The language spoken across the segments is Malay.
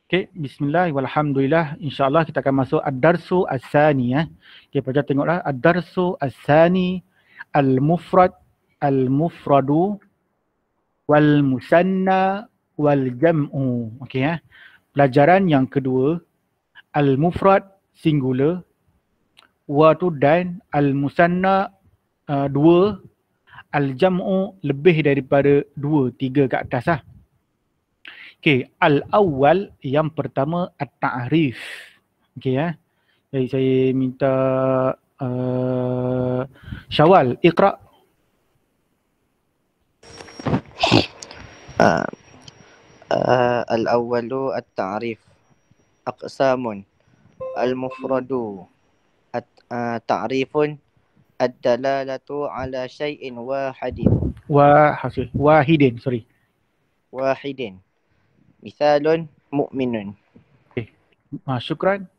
Okay, bismillah walhamdulillah. InsyaAllah kita akan masuk ad-darsu as-sani ya. Okay, pelajar tengoklah ad-darsu as-sani al-mufrad al-mufradu wal musanna wal jam'u. Okey ya. Pelajaran yang kedua, al-mufrad singular, wa tu dan, al-musanna dua, al-jam'u lebih daripada dua, tiga ke atas lah. Okey, al-awwal yang pertama at-ta'rif. Okey ya. Jadi saya minta Syawal, iqra. الأول التعريف أقسام المفرد تعريف الدلالة على شيء واحد واحد مثال مؤمن. Syukran.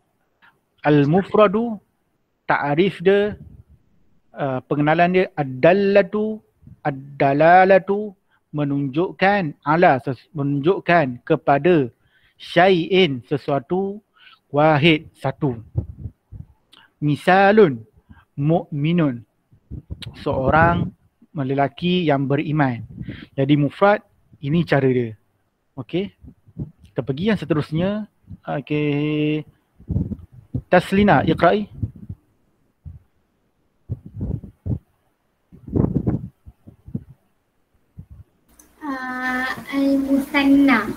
Al-mufradu, ta'rif dia, pengenalan dia, ad-dalalatu menunjukkan menunjukkan kepada syai'in sesuatu, wahid satu. Misalun mu'minun, seorang lelaki yang beriman. Jadi mufrad ini cara dia. Okey. Kita pergi yang seterusnya. Okey. Taslina, iqra'i. Al-musanna.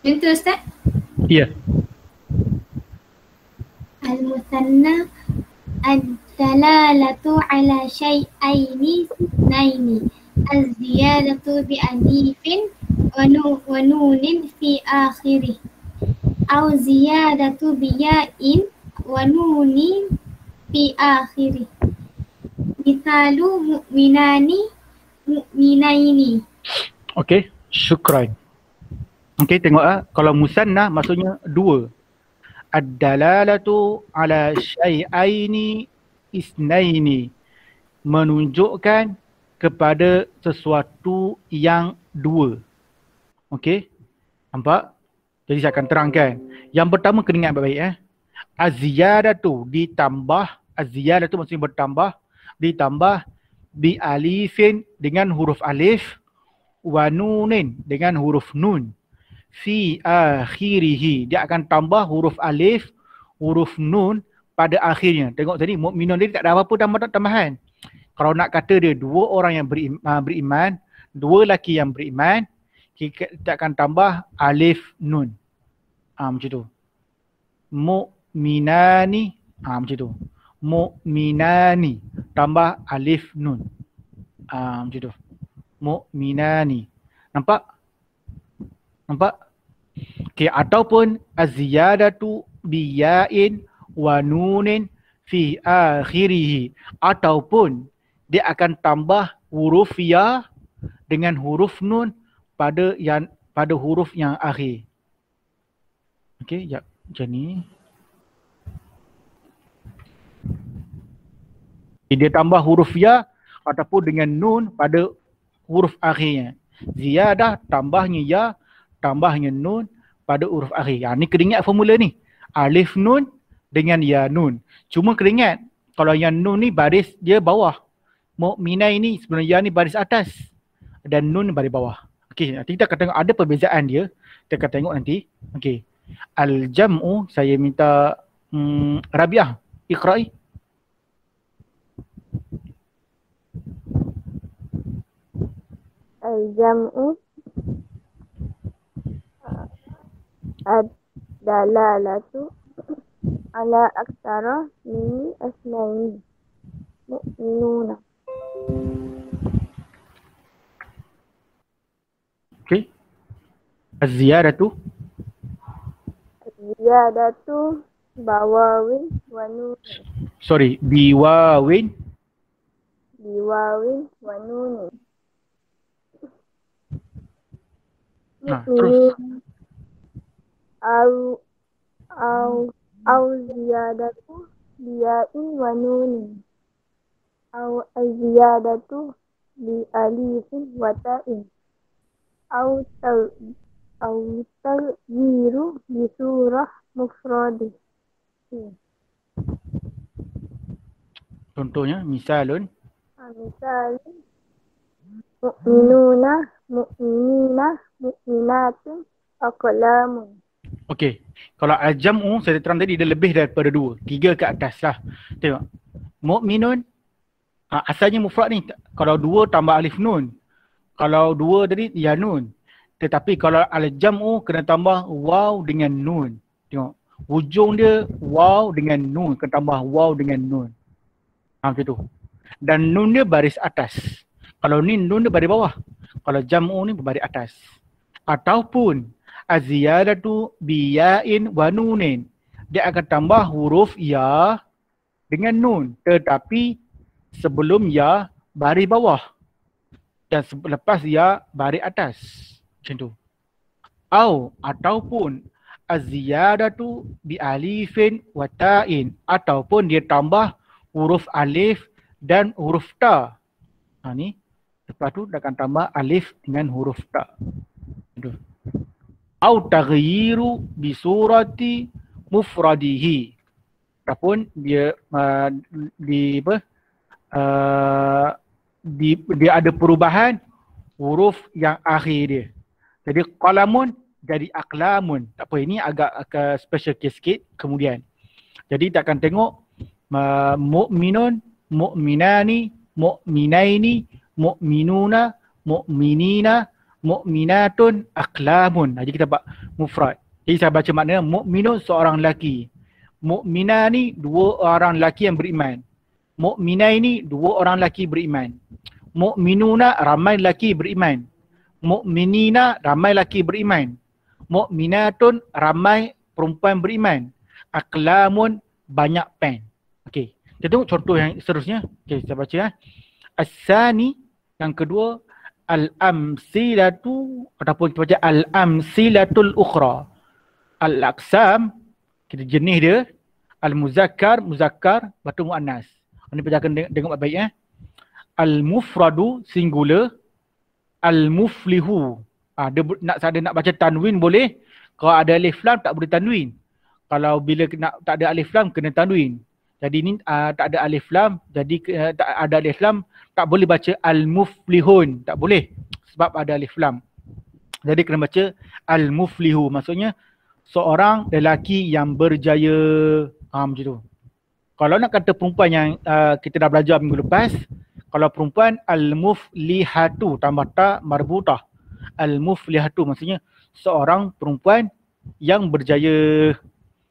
Yang tu Ustaz? Ya. Al-musanna ad-dalalatu ala syai'aini naini. Az-ziyadatu bi alifin wa nunin fi akhirih. Au ziyadatu bi ya'in wa nunin fi akhirih. Mithalu mu'minaini. Okey, syukran. Okey, tengok kalau musanna maksudnya dua. Ad-dalalatu ala syai'aini isnaini, menunjukkan kepada sesuatu yang dua. Okey, nampak? Jadi saya akan terangkan. Yang pertama kena ingat baik-baik Az-ziyadatu ditambah, az-ziyadatu maksudnya bertambah, ditambah bi alifin dengan huruf alif, wa nunin dengan huruf nun, fi akhirihi, dia akan tambah huruf alif, huruf nun pada akhirnya. Tengok tadi mukminun dia tak ada apa-apa tambahan. Kalau nak kata dia dua orang yang beriman, dua lelaki yang beriman, kita akan tambah alif nun. Macam tu. Mu'minani, macam tu. Mu'minani tambah alif nun. Macam tu. Mu'minani. Nampak? Nampak? Okey, ataupun az-ziyadatu biya'in wa nunin fi akhirih, ataupun dia akan tambah huruf ya dengan huruf nun pada huruf yang akhir. Okey, jap. Macam ni. Dia tambah huruf ya ataupun dengan nun pada huruf akhirnya. Ziyadah tambahnya ya, tambahnya nun pada huruf akhir. Ni kena ingat formula ni. Alif nun dengan ya nun. Cuma kena ingat kalau yang nun ni baris dia bawah. Mu'minai ni sebenarnya ya ni baris atas dan nun baris bawah. Okey, nanti kita akan tengok ada perbezaan dia. Kita akan tengok nanti. Okey. Al-jam'u, saya minta Rabiah, iqra'i. Al-jam'u ad-dalalatu ala aktsara min asnaini mu'minuna. Okey. Az-ziyadatu bawawin wa nunin. Sorry, biwawin wa nunin. Terus. Au ziyadatu biya'in wa nunin. Au ziyadatu bi alifin wa ta'in. Au Au taghyiru bi surah mufradih. Contohnya, misalun. Misal mu'minuna, mu'minina, mu'minatun, aqlamun. Okey. Kalau al-jam'u saya terang tadi dia lebih daripada 2. 3 ke atas lah. Tengok. Mu'minun asalnya mufrad ni. Kalau 2 tambah alif nun. Kalau 2 tadi ya nun. Tetapi kalau al-jam'u kena tambah waw dengan nun. Tengok. Hujung dia waw dengan nun. Kena tambah waw dengan nun. Macam tu. Dan nun dia baris atas. Kalau ni nun dia baris bawah. Kalau jam'u ni baris atas. Ataupun az-ziyadatu biya'in wa nunin. Dia akan tambah huruf ya dengan nun. Tetapi sebelum ya baris bawah. Dan lepas ya baris atas. Macam tu. Ataupun az-ziyadatu bi alifin wa ta'in. Ataupun dia tambah huruf alif dan huruf ta. Ni. Lepas tu dia akan tambah alif dengan huruf ta. Aduh. Au taghyiru bi surati mufradihi. Ataupun dia dia ada perubahan huruf yang akhir dia. Jadi qalamun jadi aqlamun. Tak apa, ini agak special case sikit kemudian. Jadi kita akan tengok mu'minun, mu'minani, mu'minaini, mu'minuna, mu'minina, mu'minatun, aqlamun. Jadi kita buat mufrad. Jadi saya baca maknanya mu'minun seorang lelaki. Mu'minani 2 orang lelaki yang beriman. Mu'minaini 2 orang lelaki beriman. Mu'minuna ramai lelaki beriman. Mu'minina ramai lelaki beriman. Mu'minatun ramai perempuan beriman. Aqlamun banyak pen. Okey. Kita tengok contoh yang seterusnya. Okey, saya baca. As-sani yang kedua al-amsilatu ataupun kita baca al-amsilatul ukhra. Al-aqsam kita jenis dia al-muzakkar, muzakkar, batu muannas. Ini kita akan tengok baik-baik Al-mufradu singular, al-muflihu. Dia nak baca tanwin boleh. Kalau ada alif lam tak boleh tanwin. Kalau bila tak ada alif lam kena tanwin. Jadi ni tak ada alif lam, jadi tak ada alif lam tak boleh baca al-muflihun, tak boleh sebab ada alif lam. Jadi kena baca al-muflihu, maksudnya seorang lelaki yang berjaya. Macam tu. Kalau nak kata perempuan yang kita dah belajar minggu lepas, kalau perempuan al-muflihatu tambah ta marbutah. Al-muflihatu maksudnya seorang perempuan yang berjaya.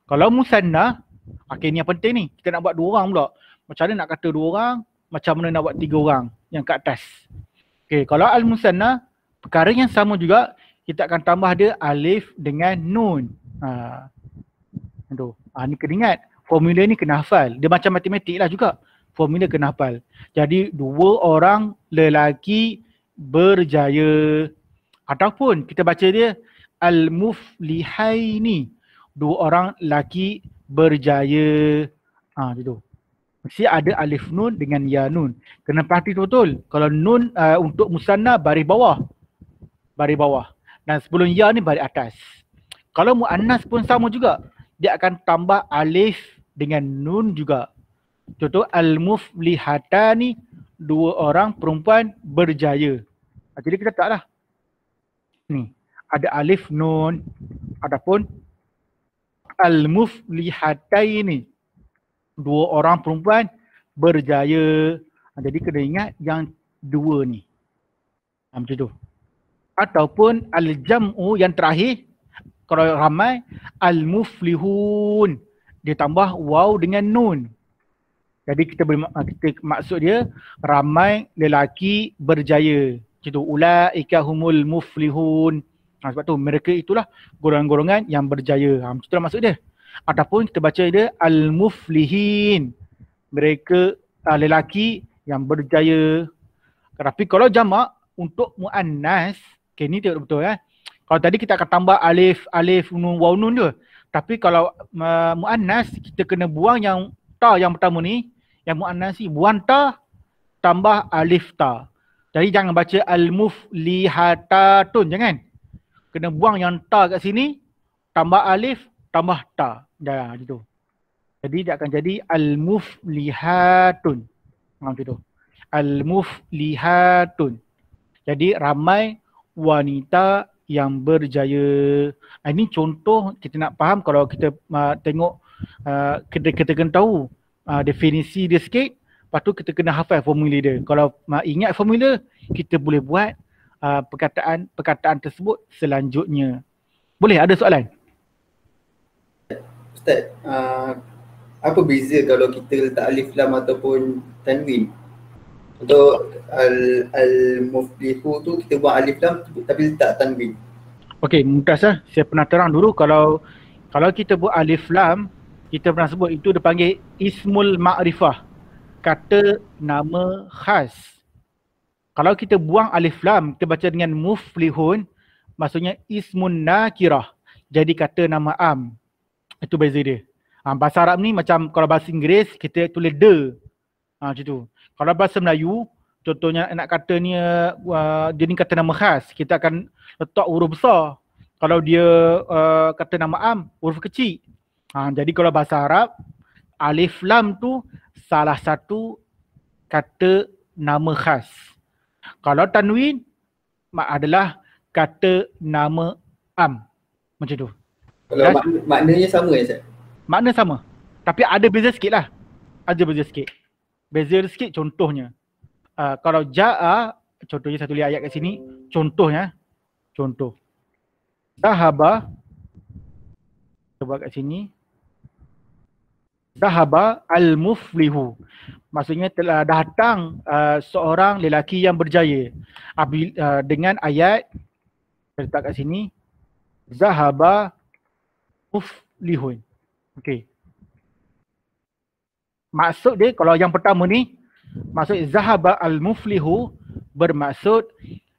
Kalau musanna, okey ni yang penting ni. Kita nak buat 2 orang pula. Macam mana nak kata 2 orang, macam mana nak buat 3 orang yang kat atas. Okey, kalau al-musanna, perkara yang sama juga, kita akan tambah dia alif dengan nun. Ni kena ingat. Formula ni kena hafal. Dia macam matematik lah juga. Formula kena hafal. Jadi 2 orang lelaki berjaya. Ataupun kita baca dia al-muflihaini. 2 orang lelaki berjaya. Gitu. Mesti ada alif nun dengan ya nun. Kena perhati betul. Kalau nun untuk musanna baris bawah. Baris bawah. Dan sebelum ya ni baris atas. Kalau muannas pun sama juga. Dia akan tambah alif dengan nun juga. Contoh al-muflihatani, 2 orang perempuan berjaya. Jadi kita letaklah. Ni. Ada alif nun. Adapun al-muflihataini, 2 orang perempuan berjaya. Jadi kena ingat yang 2 ni. Macam tu. Ataupun al-jam'u yang terakhir, kalau ramai, al-muflihun. Dia tambah waw dengan nun. Jadi kita maksud dia ramai lelaki berjaya. Macam tu. Ulaika humul muflihun. Sebab tu mereka itulah golongan-golongan yang berjaya. Macam itulah maksud dia. Ataupun kita baca dia al-muflihin. Mereka lelaki yang berjaya. Tapi kalau jamak untuk muannas, okay, ni tengok betul Kalau tadi kita akan tambah alif nun waw nun je. Tapi kalau muannas kita kena buang yang ta yang pertama ni, yang muannas ni buang ta tambah alif ta. Jadi jangan baca al-muflihatatun, jangan. kena buang yang ta kat sini, tambah alif, tambah ta. Dah gitu. Jadi dia akan jadi al-muflihatun. Macam tu. Al-muflihatun. Jadi ramai wanita yang berjaya. Ini contoh kita nak faham kalau kita tengok kita kena tahu definisi dia sikit. Lepas tu kita kena hafal formula dia. Kalau ingat formula, kita boleh buat perkataan tersebut selanjutnya. Boleh? Ada soalan? Ustaz, apa beza kalau kita letak alif lam ataupun tanwin? Untuk al-muflihu tu kita buat alif lam tapi letak tanwin. Okey, mumtaz lah. Saya pernah terang dulu kalau kita buat alif lam, kita pernah sebut itu dipanggil ismul ma'rifah. Kata nama khas. Kalau kita buang alif lam, kita baca dengan muflihun, maksudnya ismun nakirah. Jadi kata nama am. Itu beza dia. Bahasa Arab ni macam kalau bahasa Inggeris kita tulis the. Macam tu. Kalau bahasa Melayu, contohnya nak kata ni dia ni kata nama khas, kita akan letak huruf besar. Kalau dia kata nama am, huruf kecil. Jadi kalau bahasa Arab, alif lam tu salah satu kata nama khas. Kalau tanwin adalah kata nama am. Macam tu. Kalau maknanya sama ya Ustaz? Makna sama. Tapi ada beza sikit lah. Ada beza sikit. Beza sikit contohnya. Kalau ja'a, contohnya saya tulis ayat kat sini. Contohnya. Contoh. Zahaba. Kita buat kat sini. Zahaba al-muflihu. Maksudnya telah datang seorang lelaki yang berjaya. Dengan ayat, saya letak kat sini. Zahaba muflihun. Okey. Maksud dia kalau yang pertama ni, maksud zahaba al-muflihu bermaksud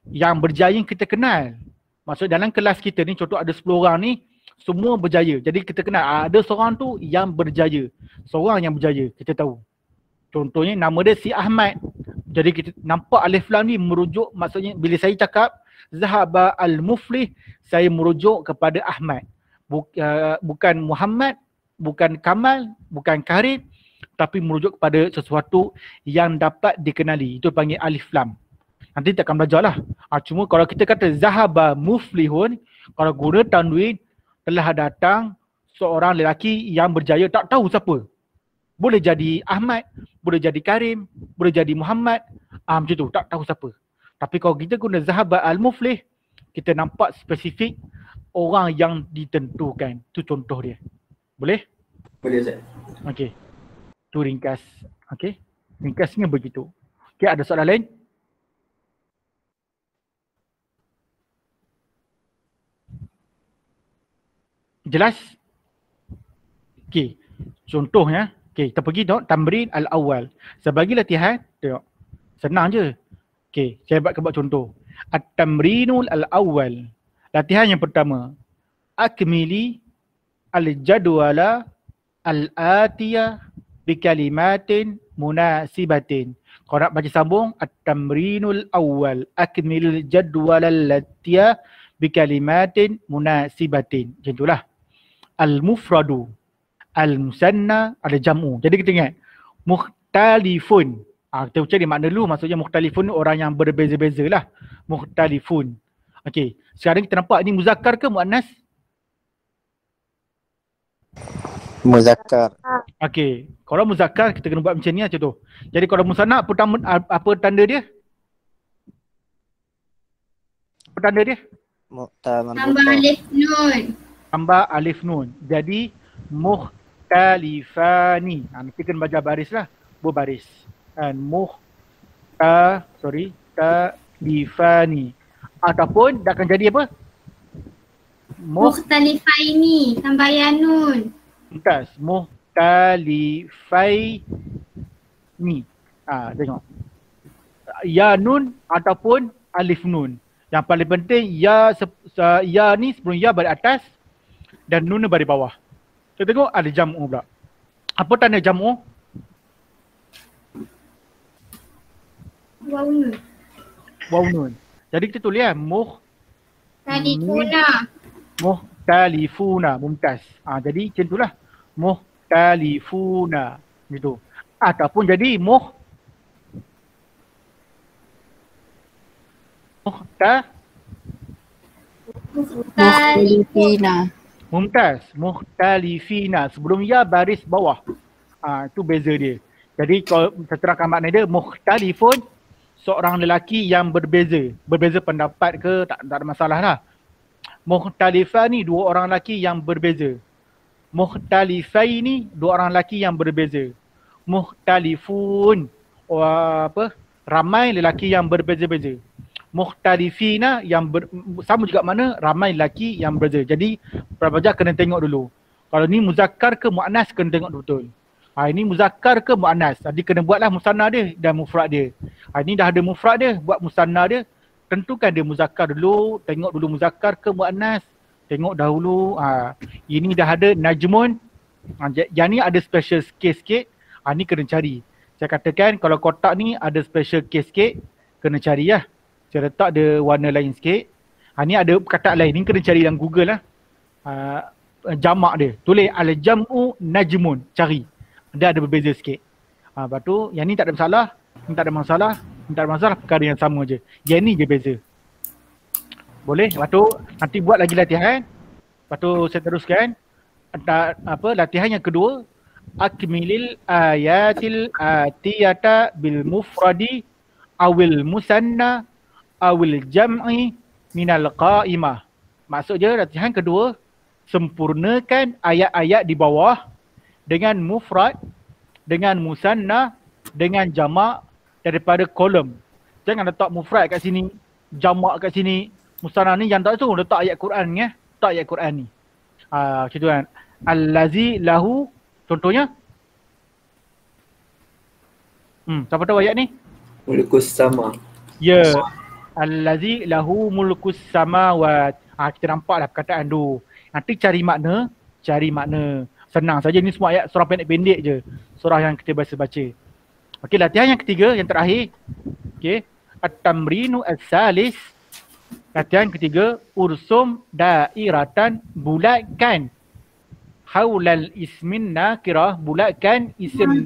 yang berjaya kita kenal. Maksud dalam kelas kita ni, contoh ada 10 orang ni, semua berjaya. Jadi kita kenal ada seorang tu yang berjaya. Seorang yang berjaya, kita tahu. Contohnya nama dia si Ahmad. Jadi kita nampak alif lam ni merujuk, maksudnya bila saya cakap zahaba al-muflih, saya merujuk kepada Ahmad. Bukan Muhammad, bukan Kamal, bukan Karim, tapi merujuk kepada sesuatu yang dapat dikenali. Itu panggil alif lam. Nanti kita akan belajar lah. Cuma kalau kita kata zahaba muflihun, kalau guna tanwin, telah datang seorang lelaki yang berjaya, tak tahu siapa. Boleh jadi Ahmad, boleh jadi Karim, boleh jadi Muhammad. Macam tu, tak tahu siapa. Tapi kalau kita guna zahaba al-muflih, kita nampak spesifik orang yang ditentukan. Itu contoh dia. Boleh? Boleh Ustaz. Okey. Tu ringkas. Okey. Ringkasnya begitu. Okey, ada soalan lain? Jelas? Okey. Contohnya, okey, kita pergi tengok tamrin al-awwal. Saya bagi latihan, tengok. Senang je. Okey, saya buat contoh. At-tamrinul al-awwal. Latihan yang pertama. Akmili al-jadwala al-atiyah bikalimatin munasibatin. Kalau nak baca sambung, at-tamrinul awwal. Akmil jadwala al-atiyah bikalimatin munasibatin. Macam itulah. Al-mufradu. Al-musanna ada jam'u. Jadi kita ingat. Mukhtalifun. Kita ucap dia makna dulu. Maksudnya mukhtalifun ni orang yang berbeza-beza lah. Mukhtalifun. Okey. Sekarang kita nampak ni muzakkar ke muannas? Muzakkar. Okey. Kalau muzakkar kita kena buat macam ni lah contoh. Jadi kalau musanna apa tanda dia? Apa tanda dia? Tambah alif nun. Tambah alif nun. Jadi mukhtalifani. Nanti kena baca baris lah. Berbaris. Dan mukhtalifani. Ataupun dia akan jadi apa? Mukhtalifaini. Tambah ya nun. Mumtaz. Mukhtalifaini. Tengok. Ya nun ataupun alif nun. Yang paling penting ya ni sebelum ya baris atas dan nun baris bawah. Kita tengok ada jam'u pula. Apa tanda jam'u? Waw nun. Waw nun. Jadi kita tulis Talifuna. Muhtalifuna. Mumtaz. Jadi macam itulah. Muhtalifuna. Gitu. Ataupun jadi Mukhtalifina. Mumtaz. Muhtalifina. Sebelum ya baris bawah. Itu beza dia. Jadi kalau terangkan makna dia, mukhtalifun, seorang lelaki yang berbeza. Berbeza pendapat ke, tak ada masalah lah. Mukhtalifah ni dua orang lelaki yang berbeza. Mukhtalifai ni dua orang lelaki yang berbeza. Mukhtalifun, ramai lelaki yang berbeza-beza. Mukhtalifina sama juga mana ramai lelaki yang berbeza. Jadi pelajar kena tengok dulu. Kalau ni muzakkar ke muannas kena tengok betul. Ini muzakkar ke muannas. Jadi kena buatlah musanna dia dan mufrad dia. Ini dah ada mufrad dia, buat musanna dia. Tentukan dia muzakkar dulu, tengok dulu muzakkar ke muannas. Tengok dahulu. Ini dah ada najmun. Yang ni ada special case sikit. Ni kena cari. Saya katakan kalau kotak ni ada special case sikit, kena cari lah. Saya letak dia warna lain sikit. Ni ada perkataan lain. Ni kena cari dalam Google lah. Jamak dia. Tulis al-jam'u najmun. Cari. Dia ada berbeza sikit. Lepas tu yang ni tak ada masalah. Yang tak ada masalah. Yang tak ada masalah perkara yang sama je. Yang ni je beza. Boleh? Lepas tu nanti buat lagi latihan. Lepas tu saya teruskan. Latihan yang kedua. Akmilil ayatil atiyata bil mufradi awil musanna awil jam'i minal qa'imah. Maksudnya latihan kedua, sempurnakan ayat-ayat di bawah dengan mufrad, dengan musanna, dengan jamak daripada kolom. Jangan letak mufrad kat sini, jamak kat sini, musanna ni yang tak tu letak ayat Quran ya. Letak ayat Quran ni. Macam tu kan. Allazi lahu, contohnya. Siapa tahu ayat ni? Mulkus sama. Ya. Allazi lahu mulkus samawat. Kita nampaklah perkataan tu. Nanti cari makna. Senang saja, ni semua ayat surah pendek-pendek je. Surah yang kita biasa baca. Okey, latihan yang ketiga, yang terakhir. Okey. At-tamrinu as-salis. Latihan ketiga, ursum dairatan, bulatkan haulal ismin nakirah, bulatkan isim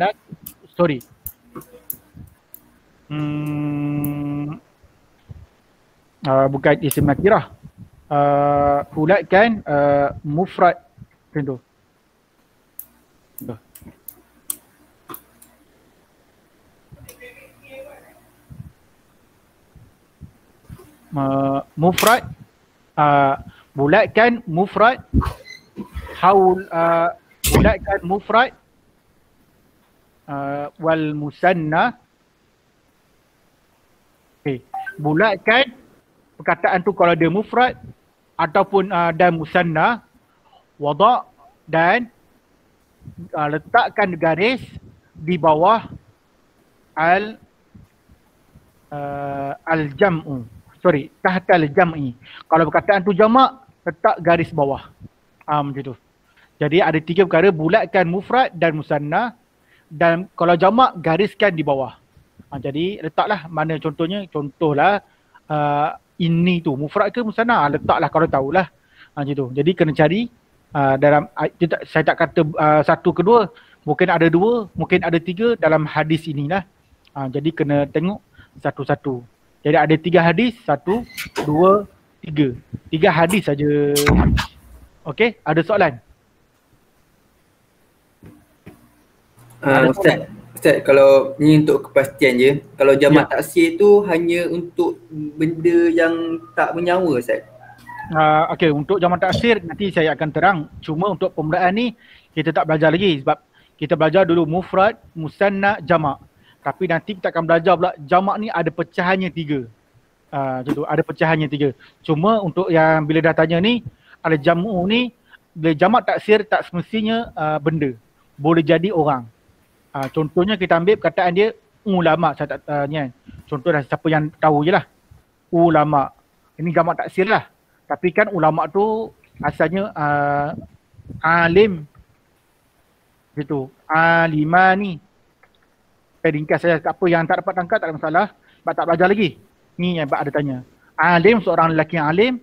bukan isim nakirah. Bulatkan mufrad macam tu. Mufrad, bulatkan mufrad, bulatkan mufrad wal musanna. Bulatkan perkataan tu kalau dia mufrad ataupun dan musanna, wada' dan letakkan garis di bawah al-jam'u. Tahtal jam'i. Kalau perkataan tu jamak, letak garis bawah. Macam tu. Jadi ada tiga perkara, bulatkan mufrad dan musanna, dan kalau jamak gariskan di bawah. Jadi letaklah mana contohnya, contohlah ini tu mufrad ke musanna, letaklah kalau tahulah. Macam tu. Jadi kena cari dalam, saya tak kata satu kedua, mungkin ada dua, mungkin ada tiga dalam hadis inilah. Jadi kena tengok satu-satu. Jadi ada 3 hadis, 1, 2, 3. 3 hadis saja. Okey, ada soalan? Ustaz, kalau ni untuk kepastian je, kalau jamak taksir tu hanya untuk benda yang tak menyawa, Ustaz? Okey, untuk jamak taksir nanti saya akan terang. Cuma untuk permulaan ni kita tak belajar lagi sebab kita belajar dulu mufrad, musanna, jamak. Tapi nanti kita akan belajar pula jamak ni ada pecahannya 3. Macam tu, ada pecahannya 3. Cuma untuk yang bila dah tanya ni, ada jamu ni, bila jamak taksir tak semestinya benda. Boleh jadi orang. Contohnya kita ambil perkataan dia ulama, saya tak tanya. Contoh dah siapa yang tahu je lah. Ulama. Ini jamak taksir lah. Tapi kan ulama tu asalnya alim. Gitu. Alimani. Ringkas saja, tak apa, yang tak dapat tangkap tak ada masalah sebab tak belajar lagi. Ni yang Pak ada tanya. Alim, seorang lelaki yang alim.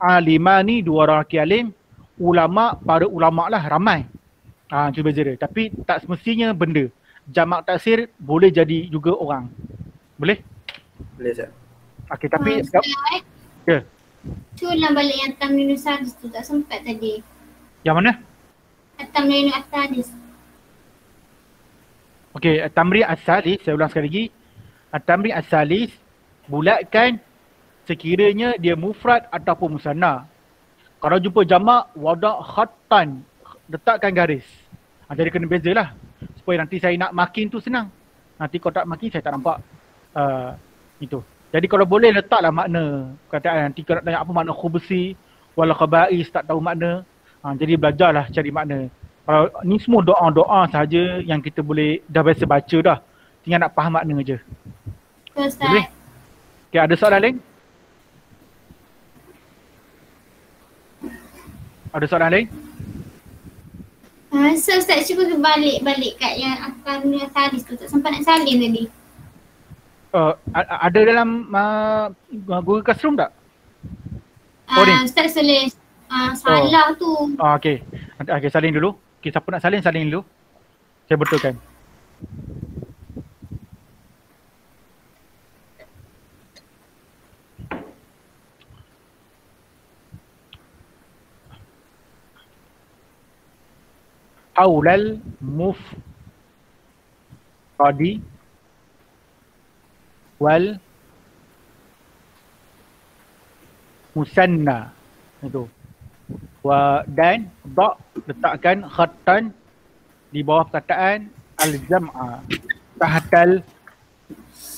alimani, 2 orang lelaki alim. Ulama, para ulama lah ramai. Itu beza dia. Tapi tak semestinya benda. Jamak taksir boleh jadi juga orang. Boleh? Boleh Ustaz. Okey, tapi Ustaz, ya. tu lah balik yang Tamrinul Sadis tu, tak sempat tadi. Yang mana? Tamrinul Sadis. Okey, Tamrin As-Salis, saya ulang sekali lagi. Tamrin As-Salis, bulatkan sekiranya dia mufrad ataupun musanna. Kalau jumpa jamak, wada' khattan, letakkan garis. Jadi kena bezalah. Supaya nanti saya nak makin tu senang. Nanti kalau tak makin, saya tak nampak itu. Jadi kalau boleh letaklah makna. Kataan nanti kalau tanya apa makna khubsi, wala khaba'is, tak tahu makna. Jadi belajarlah cari makna. Ni semua doa-doa sahaja yang kita boleh dah biasa baca dah. Tinggal nak faham makna je. Ustaz. Boleh? Okay, ada soalan lain? Ada soalan lain? So Ustaz cuba balik kat yang Tamrinul Sadis tu, tak sempat nak salin tadi. Ada dalam Google Classroom tak? Coding? Ustaz tulis salah tu. Okey. Okey, salin dulu. Okey, siapa nak salin dulu. Saya betulkan. Haulal mufradi wal musanna. Itu. Dan letakkan khattan di bawah perkataan al-jam'a tahtal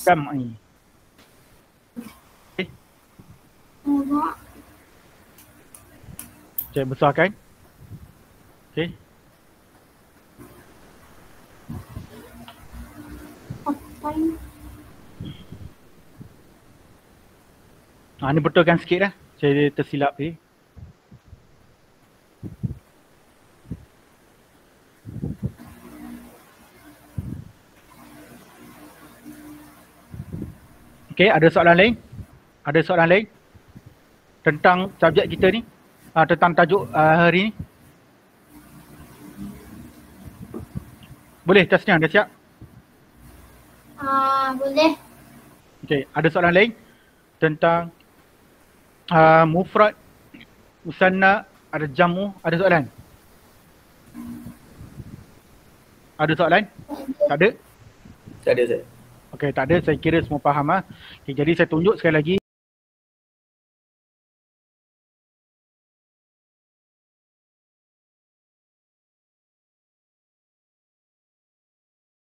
jam'i. Okay. Saya besarkan. Okay. Ni betulkan sikit dah. Saya tersilap ni. Okey, ada soalan lain? Ada soalan lain? Tentang subjek kita ni? Tentang tajuk hari ni? Boleh, tasnya dah siap? Boleh. Okey, ada soalan lain? Tentang mufrad, musanna, ada jamu, ada soalan? Ada soalan? Tak ada? Tak ada Ustaz. Okey, tak ada. Saya kira semua faham. Okay, jadi saya tunjuk sekali lagi.